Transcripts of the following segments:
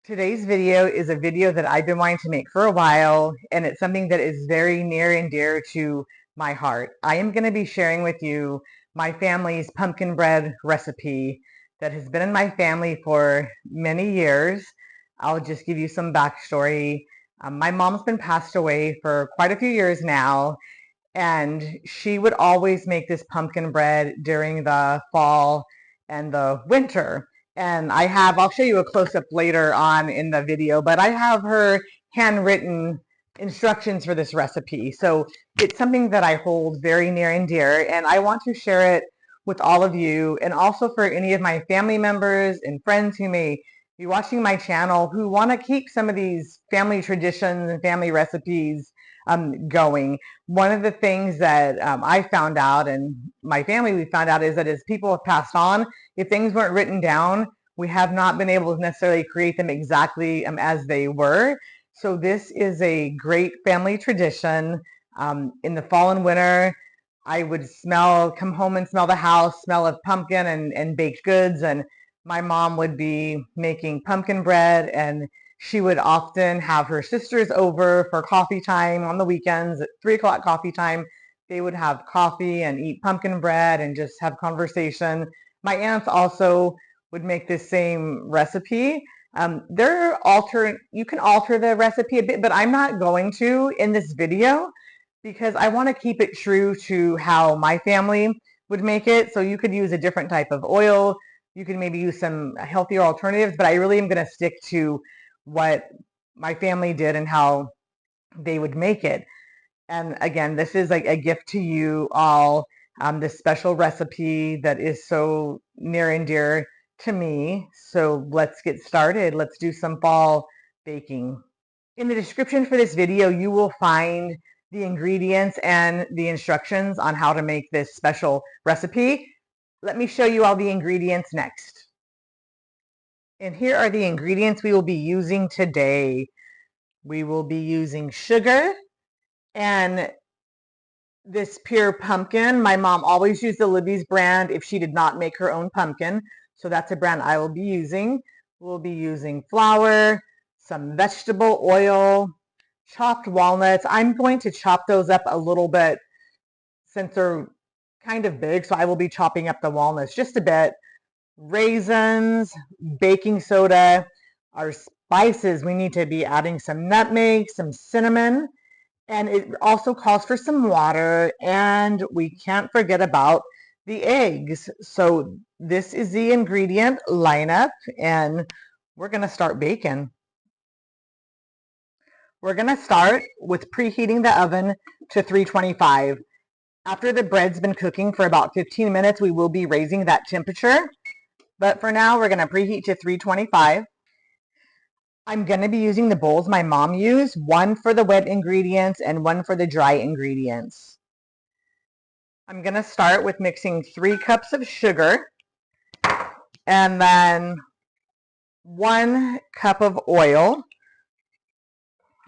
Today's video is a video that I've been wanting to make for a while, and it's something that is very near and dear to my heart. I am going to be sharing with you my family's pumpkin bread recipe that has been in my family for many years. I'll just give you some backstory. My mom's been passed away for quite a few years now, and she would always make this pumpkin bread during the fall and the winter. And I'll show you a close-up later on in the video, but I have her handwritten instructions for this recipe. So it's something that I hold very near and dear, and I want to share it with all of you, and also for any of my family members and friends who may be watching my channel who want to keep some of these family traditions and family recipes going. One of the things that I found out, and my family we found out, is that as people have passed on, if things weren't written down, we have not been able to necessarily create them exactly as they were. So this is a great family tradition. In the fall and winter, I would come home and smell the house, smell of pumpkin and baked goods, and my mom would be making pumpkin bread, and she would often have her sisters over for coffee time on the weekends at 3 o'clock coffee time. They would have coffee and eat pumpkin bread and just have conversation. My aunts also would make this same recipe. You can alter the recipe a bit, but I'm not going to in this video because I want to keep it true to how my family would make it. So you could use a different type of oil. You can maybe use some healthier alternatives, but I really am going to stick to what my family did and how they would make it. And again, this is like a gift to you all, this special recipe that is so near and dear to me. So let's get started. Let's do some fall baking. In the description for this video, you will find the ingredients and the instructions on how to make this special recipe. Let me show you all the ingredients next. And here are the ingredients we will be using today. We will be using sugar and this pure pumpkin. My mom always used the Libby's brand if she did not make her own pumpkin. So that's a brand I will be using. We'll be using flour, some vegetable oil, chopped walnuts. I'm going to chop those up a little bit since they're kind of big. So I will be chopping up the walnuts just a bit. Raisins, baking soda, our spices. We need to be adding some nutmeg, some cinnamon, and it also calls for some water, and we can't forget about the eggs. So this is the ingredient lineup, and we're going to start baking. We're going to start with preheating the oven to 325. After the bread's been cooking for about 15 minutes, we will be raising that temperature. But for now, we're going to preheat to 325. I'm going to be using the bowls my mom used, one for the wet ingredients and one for the dry ingredients. I'm going to start with mixing 3 cups of sugar and then 1 cup of oil.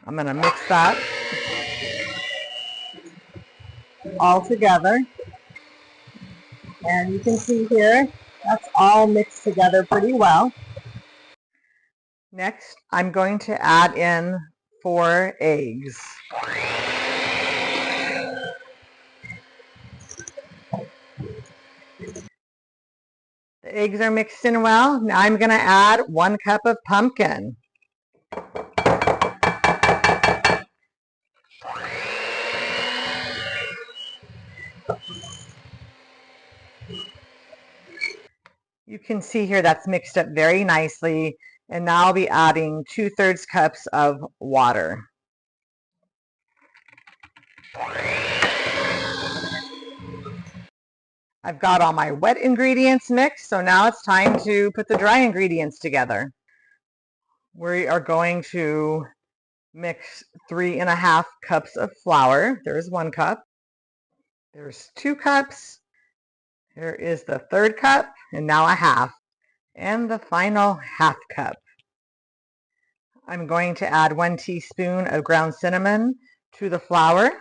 I'm going to mix that all together. And you can see here, that's all mixed together pretty well. Next, I'm going to add in 4 eggs. The eggs are mixed in well. Now I'm going to add 1 cup of pumpkin. You can see here that's mixed up very nicely. And now I'll be adding 2/3 cups of water. I've got all my wet ingredients mixed, so now it's time to put the dry ingredients together. We are going to mix 3.5 cups of flour. There's 1 cup. There's 2 cups. Here is the 3rd cup, and now a half. And the final half cup. I'm going to add 1 teaspoon of ground cinnamon to the flour.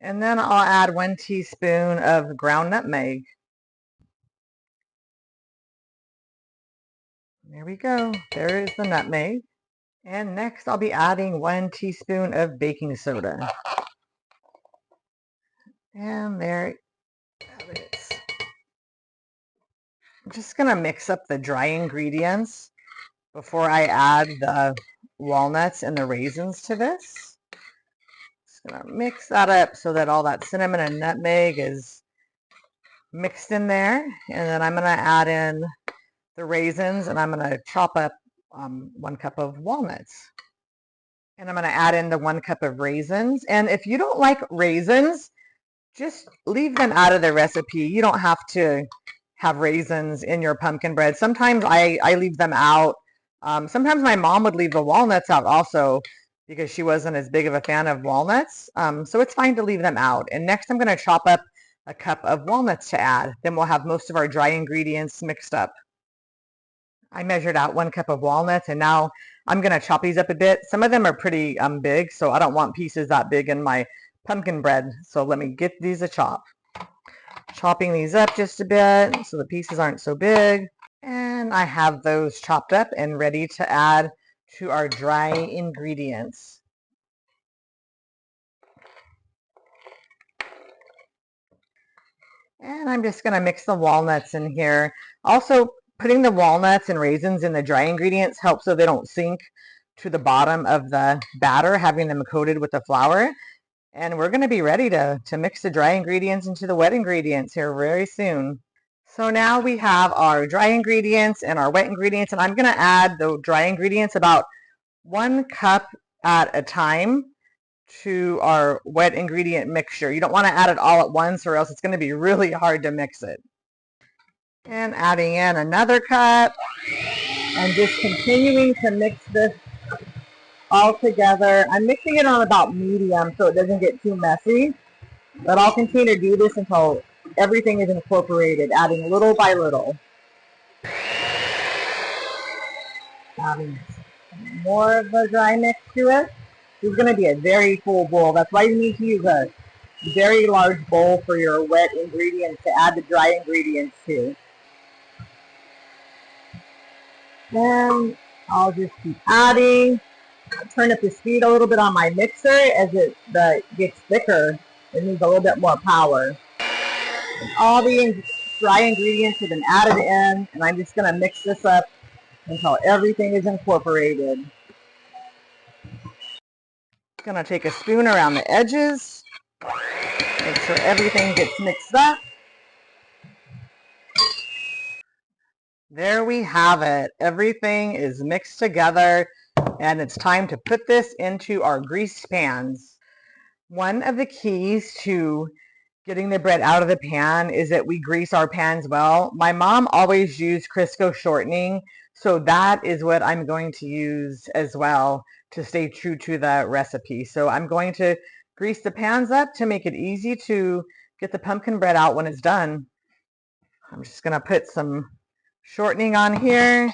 And then I'll add 1 teaspoon of ground nutmeg. There we go. There is the nutmeg. And next I'll be adding 1 teaspoon of baking soda. And there it is. I'm just going to mix up the dry ingredients before I add the walnuts and the raisins to this. Just going to mix that up so that all that cinnamon and nutmeg is mixed in there. And then I'm going to add in the raisins, and I'm going to chop up 1 cup of walnuts. And I'm going to add in the 1 cup of raisins. And if you don't like raisins, just leave them out of the recipe. You don't have to have raisins in your pumpkin bread. Sometimes I leave them out. Sometimes my mom would leave the walnuts out also because she wasn't as big of a fan of walnuts. So it's fine to leave them out. And next I'm going to chop up a cup of walnuts to add. Then we'll have most of our dry ingredients mixed up. I measured out 1 cup of walnuts, and now I'm going to chop these up a bit. Some of them are pretty big, so I don't want pieces that big in my pumpkin bread. So let me get these a chop. Chopping these up just a bit so the pieces aren't so big. And I have those chopped up and ready to add to our dry ingredients. And I'm just going to mix the walnuts in here. Also, putting the walnuts and raisins in the dry ingredients helps so they don't sink to the bottom of the batter, having them coated with the flour. And we're going to be ready to mix the dry ingredients into the wet ingredients here very soon. So now we have our dry ingredients and our wet ingredients, and I'm going to add the dry ingredients about 1 cup at a time to our wet ingredient mixture. You don't want to add it all at once or else it's going to be really hard to mix it. And adding in another cup and just continuing to mix this all together. I'm mixing it on about medium so it doesn't get too messy, but I'll continue to do this until everything is incorporated, adding little by little. Adding more of the dry mix to it. This is going to be a very full bowl. That's why you need to use a very large bowl for your wet ingredients to add the dry ingredients to. Then I'll just keep adding. Turn up the speed a little bit on my mixer as it gets thicker. It needs a little bit more power. And all the dry ingredients have been added in, and I'm just going to mix this up until everything is incorporated. Going to take a spoon around the edges, make sure everything gets mixed up. There we have it. Everything is mixed together, and it's time to put this into our greased pans. One of the keys to getting the bread out of the pan is that we grease our pans well. My mom always used Crisco shortening, so that is what I'm going to use as well to stay true to the recipe. So I'm going to grease the pans up to make it easy to get the pumpkin bread out when it's done. I'm just going to put some shortening on here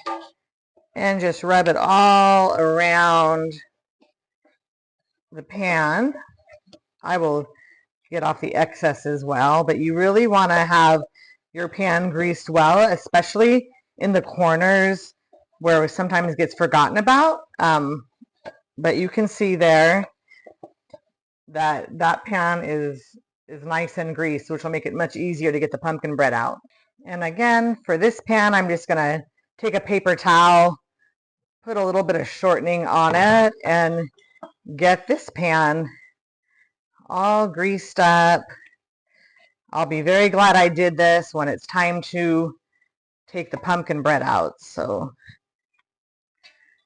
and just rub it all around the pan. I will get off the excess as well, but you really want to have your pan greased well, especially in the corners where it sometimes gets forgotten about. But you can see there that that pan is nice and greased, which will make it much easier to get the pumpkin bread out. And again, for this pan, I'm just going to take a paper towel, put a little bit of shortening on it, and get this pan all greased up. I'll be very glad I did this when it's time to take the pumpkin bread out. So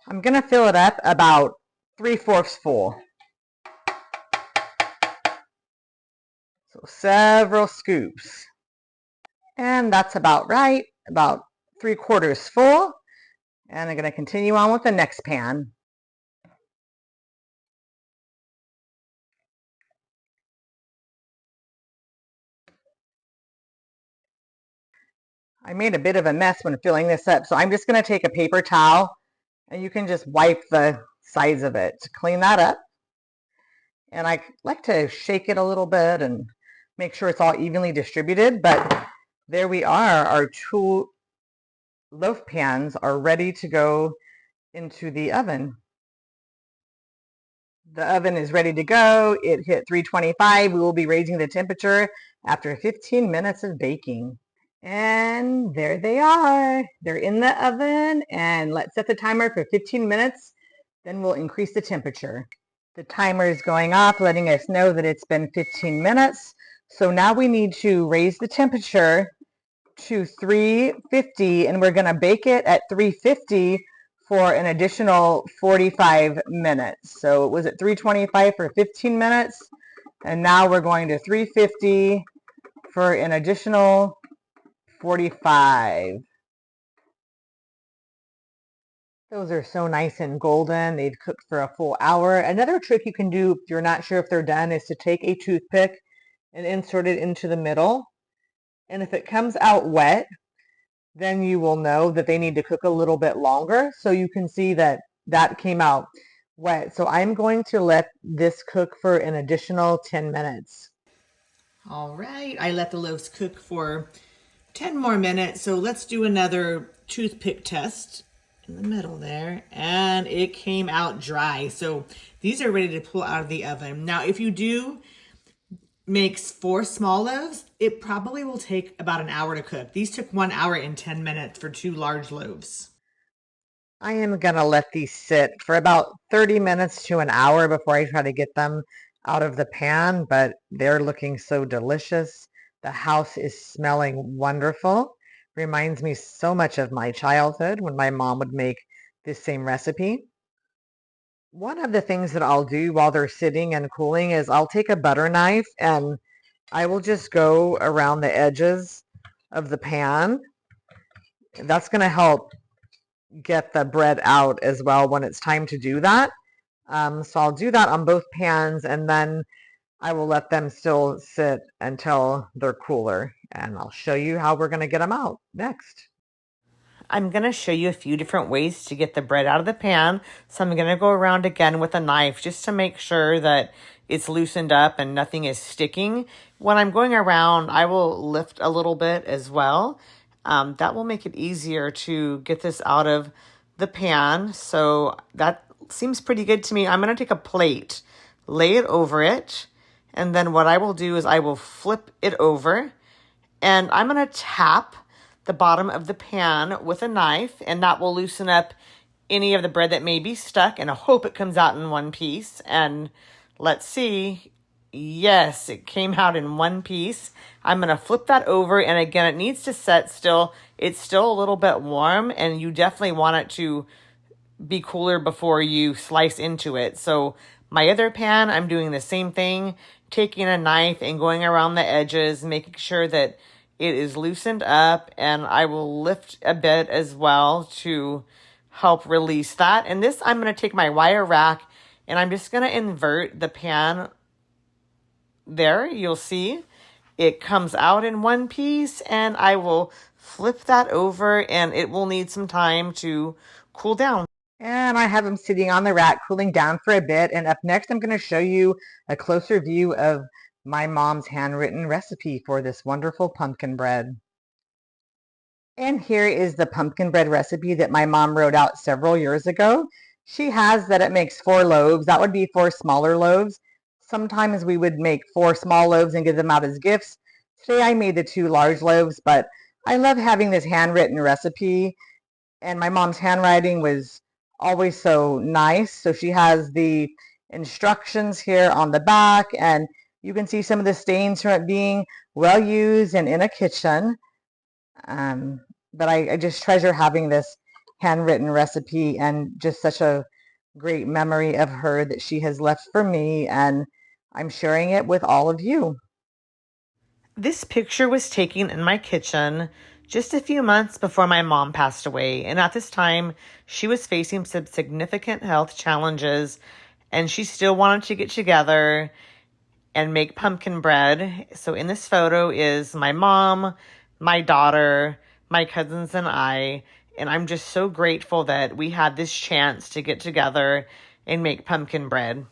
I'm going to fill it up about 3/4 full. So several scoops. And that's about right, about 3/4 full. And I'm going to continue on with the next pan. I made a bit of a mess when filling this up, so I'm just going to take a paper towel, and you can just wipe the sides of it to clean that up. And I like to shake it a little bit and make sure it's all evenly distributed. But there we are, our two loaf pans are ready to go into the oven. The oven is ready to go. It hit 325. We will be raising the temperature after 15 minutes of baking. And there they are. They're in the oven, and let's set the timer for 15 minutes. Then we'll increase the temperature. The timer is going off, letting us know that it's been 15 minutes. So now we need to raise the temperature to 350, and we're going to bake it at 350 for an additional 45 minutes. So it was at 325 for 15 minutes, and now we're going to 350 for an additional 45. Those are so nice and golden. They've cooked for a full hour. Another trick you can do if you're not sure if they're done is to take a toothpick and insert it into the middle. And if it comes out wet, then you will know that they need to cook a little bit longer. So you can see that that came out wet. So I'm going to let this cook for an additional 10 minutes. All right, I let the loaves cook for 10 more minutes. So let's do another toothpick test in the middle there. And it came out dry. So these are ready to pull out of the oven. Now, if you do makes 4 small loaves, it probably will take about an hour to cook. These took 1 hour and 10 minutes for 2 large loaves. I am going to let these sit for about 30 minutes to an hour before I try to get them out of the pan, but they're looking so delicious. The house is smelling wonderful. Reminds me so much of my childhood when my mom would make this same recipe. One of the things that I'll do while they're sitting and cooling is I'll take a butter knife and I will just go around the edges of the pan. That's going to help get the bread out as well when it's time to do that. So I'll do that on both pans, and then I will let them still sit until they're cooler. And I'll show you how we're going to get them out next. I'm going to show you a few different ways to get the bread out of the pan. So I'm going to go around again with a knife just to make sure that it's loosened up and nothing is sticking. When I'm going around, I will lift a little bit as well. That will make it easier to get this out of the pan. So that seems pretty good to me. I'm going to take a plate, lay it over it, and then what I will do is I will flip it over, and I'm going to tap the bottom of the pan with a knife, and that will loosen up any of the bread that may be stuck, and I hope it comes out in one piece. And let's see. Yes, it came out in one piece. I'm going to flip that over, and again, it needs to set still. It's still a little bit warm, and you definitely want it to be cooler before you slice into it. So my other pan, I'm doing the same thing, taking a knife and going around the edges, making sure that it is loosened up, and I will lift a bit as well to help release that. And this, I'm going to take my wire rack and I'm just going to invert the pan there. You'll see it comes out in one piece, and I will flip that over, and it will need some time to cool down. And I have them sitting on the rack cooling down for a bit. And up next, I'm going to show you a closer view of my mom's handwritten recipe for this wonderful pumpkin bread. And here is the pumpkin bread recipe that my mom wrote out several years ago. She has that it makes 4 loaves. That would be 4 smaller loaves. Sometimes we would make 4 small loaves and give them out as gifts. Today I made the 2 large loaves, but I love having this handwritten recipe. And my mom's handwriting was always so nice. So she has the instructions here on the back, and you can see some of the stains from it being well used and in a kitchen. But I just treasure having this handwritten recipe, and just such a great memory of her that she has left for me, and I'm sharing it with all of you. This picture was taken in my kitchen just a few months before my mom passed away. And at this time, she was facing some significant health challenges, and she still wanted to get together and make pumpkin bread. So in this photo is my mom, my daughter, my cousins, and I. And I'm just so grateful that we had this chance to get together and make pumpkin bread.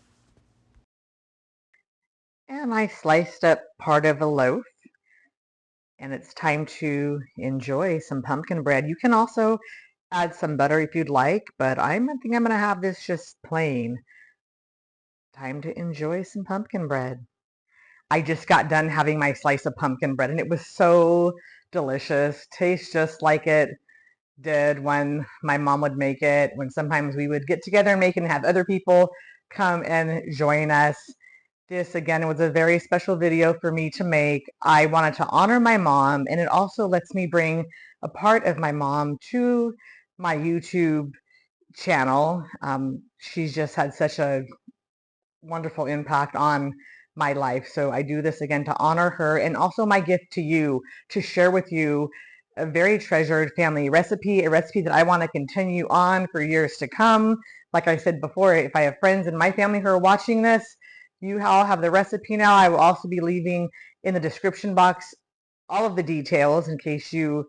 And I sliced up part of a loaf. And it's time to enjoy some pumpkin bread. You can also add some butter if you'd like, but I think I'm going to have this just plain. Time to enjoy some pumpkin bread. I just got done having my slice of pumpkin bread and it was so delicious. Tastes just like it did when my mom would make it, when sometimes we would get together and make it and have other people come and join us. This again was a very special video for me to make. I wanted to honor my mom, and it also lets me bring a part of my mom to my YouTube channel. She's just had such a wonderful impact on my life. So I do this again to honor her, and also my gift to you to share with you a very treasured family recipe, a recipe that I want to continue on for years to come. Like I said before, if I have friends in my family who are watching this, you all have the recipe now. I will also be leaving in the description box all of the details in case you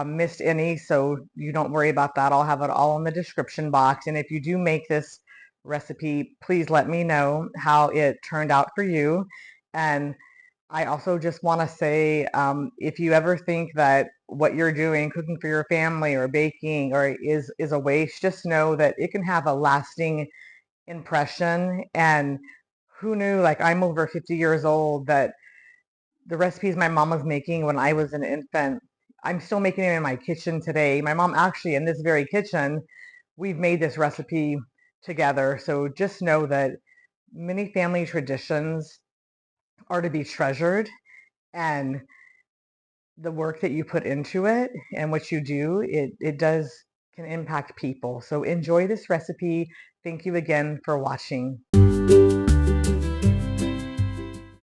missed any, so you don't worry about that. I'll have it all in the description box. And if you do make this recipe, please let me know how it turned out for you. And I also just want to say, if you ever think that what you're doing, cooking for your family or baking, or is a waste, just know that it can have a lasting impression. And who knew, like I'm over 50 years old, that the recipes my mom was making when I was an infant, I'm still making them in my kitchen today. My mom actually, in this very kitchen, we've made this recipe together. So just know that many family traditions are to be treasured, and the work that you put into it and what you do, it does can impact people. So enjoy this recipe. Thank you again for watching.